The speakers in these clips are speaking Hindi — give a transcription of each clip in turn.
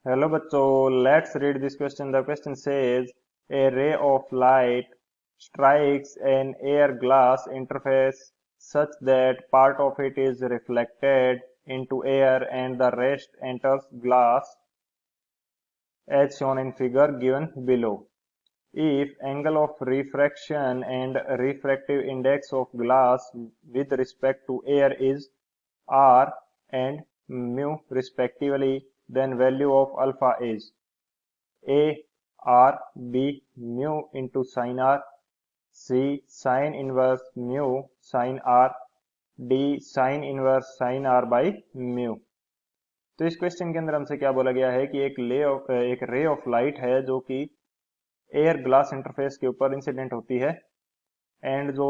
Hello बच्चों, let's read this question. The question says a ray of light strikes an air glass interface such that part of it is reflected into air and the rest enters glass as shown in figure given below. If angle of refraction and refractive index of glass with respect to air is r and mu respectively, then value of alpha is A R B mu into sin R, C sin inverse mu sin R, D sin inverse sin R by mu. तो इस क्वेश्चन के अंदर हमसे क्या बोला गया है कि एक रे ऑफ लाइट है जो कि एयर ग्लास इंटरफेस के ऊपर इंसिडेंट होती है एंड जो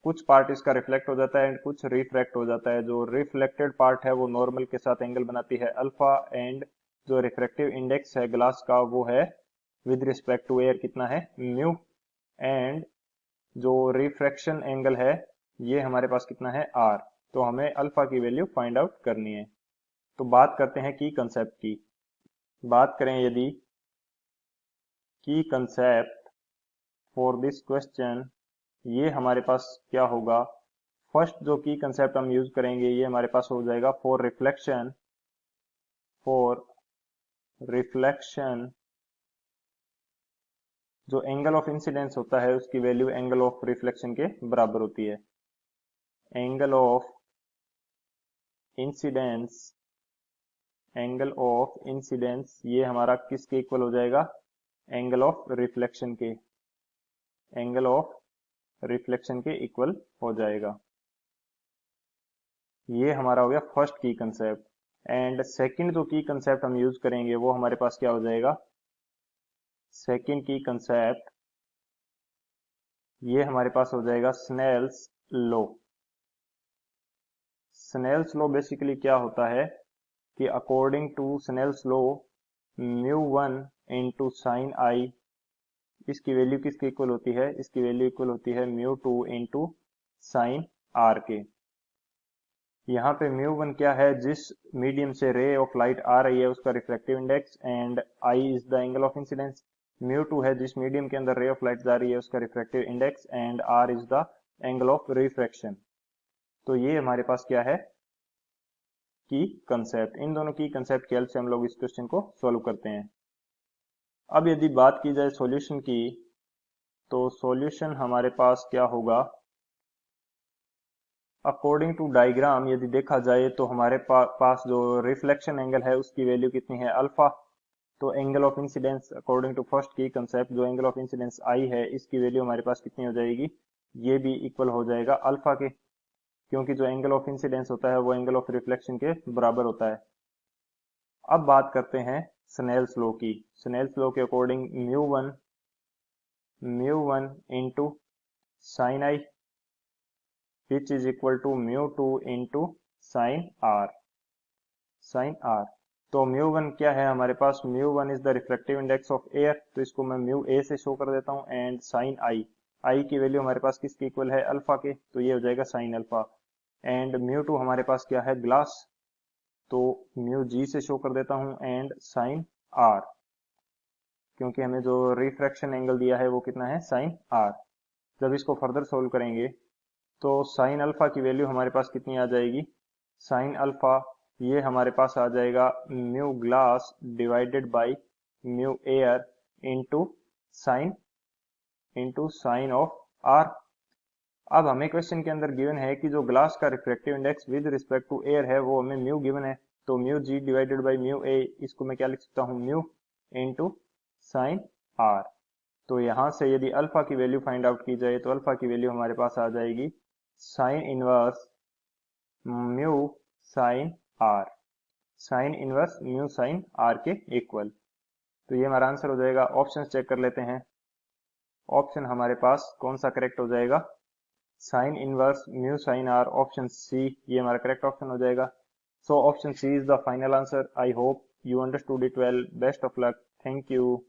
कुछ पार्ट इसका रिफ्लेक्ट हो जाता है एंड कुछ रिफ्रैक्ट हो जाता है। जो रिफ्लेक्टेड पार्ट है वो नॉर्मल के साथ एंगल बनाती है अल्फा एंड जो रिफ्रैक्टिव इंडेक्स है ग्लास का वो है विद रिस्पेक्ट टू एयर कितना है म्यू एंड जो रिफ्रैक्शन एंगल है ये हमारे पास कितना है आर। तो हमें अल्फा की वैल्यू फाइंड आउट करनी है। तो बात करते हैं की कंसेप्ट की। बात करें यदि की कंसेप्ट फॉर दिस क्वेश्चन, ये हमारे पास क्या होगा। फर्स्ट जो की कंसेप्ट हम यूज करेंगे ये हमारे पास हो जाएगा फॉर रिफ्लेक्शन जो एंगल ऑफ इंसिडेंस होता है उसकी वैल्यू एंगल ऑफ रिफ्लेक्शन के बराबर होती है। एंगल ऑफ इंसिडेंस ये हमारा किसके इक्वल हो जाएगा, एंगल ऑफ रिफ्लेक्शन के इक्वल हो जाएगा। ये हमारा हो गया फर्स्ट की कंसेप्ट। एंड सेकंड जो की कंसेप्ट हम यूज करेंगे वो हमारे पास क्या हो जाएगा, सेकंड की कंसेप्ट ये हमारे पास हो जाएगा Snell's law. Snell's law basically क्या होता है कि according to Snell's law mu one into sine i इसकी वैल्यू किसके इक्वल होती है, इसकी वैल्यू इक्वल होती है mu two into sine R के। यहाँ पे म्यू वन क्या है, जिस मीडियम से रे ऑफ लाइट आ रही है उसका reflective index and I is the angle of incidence. Mu two है जिस मीडियम के अंदर रे ऑफ लाइट जा रही है उसका reflective index and R is the angle of refraction. तो ये हमारे पास क्या है की कंसेप्ट। इन दोनों की कंसेप्ट की हेल्प से हम लोग इस क्वेश्चन को सॉल्व करते हैं। अब यदि बात की जाए सॉल्यूशन की तो सॉल्यूशन हमारे पास क्या होगा, अकॉर्डिंग टू डायग्राम यदि देखा जाए तो हमारे पास जो रिफ्लेक्शन एंगल है उसकी वैल्यू कितनी है अल्फा। तो angle of incidence according to first की कंसेप्ट जो एंगल ऑफ इंसिडेंस आई है इसकी वैल्यू हमारे पास कितनी हो जाएगी, ये भी इक्वल हो जाएगा अल्फा के, क्योंकि जो एंगल ऑफ इंसिडेंस होता है वो एंगल ऑफ रिफ्लेक्शन के बराबर होता है। अब बात करते हैं स्नेल्स लॉ की। स्नेल्स लॉ के according mu one into sine i which is equal to mu two into sine r. तो म्यू वन क्या है हमारे पास, mu one is the reflective index of air, तो इसको मैं म्यू ए से शो कर देता हूँ एंड साइन आई की वैल्यू हमारे पास किसके इक्वल है अल्फा के, तो ये हो जाएगा sine alpha. And mu two हमारे पास क्या है ग्लास, तो म्यू जी से शो कर देता हूं एंड साइन आर, क्योंकि हमें जो रिफ्रैक्शन एंगल दिया है वो कितना है साइन आर। जब इसको फर्दर सोल्व करेंगे तो साइन अल्फा की वैल्यू हमारे पास कितनी आ जाएगी, साइन अल्फा ये हमारे पास आ जाएगा mu glass divided by mu air into sine of R. अब हमें क्वेश्चन के अंदर गिवन है कि जो ग्लास का refractive index with respect to air है वो हमें म्यू गिवन है। तो mu g divided by mu a इसको मैं क्या लिख सकता हूँ म्यू इंटू साइन आर। तो यहां से यदि अल्फा की वैल्यू फाइंड आउट की जाए तो अल्फा की वैल्यू हमारे पास आ जाएगी sine inverse mu sine R, sine inverse mu sine R के इक्वल। तो ये हमारा आंसर हो जाएगा। ऑप्शन चेक कर लेते हैं। ऑप्शन हमारे पास कौन सा करेक्ट हो जाएगा, sine inverse mu sine R, option C ये हमारा करेक्ट ऑप्शन हो जाएगा। So option C is the final answer. I hope you understood it well. Best of luck. Thank you.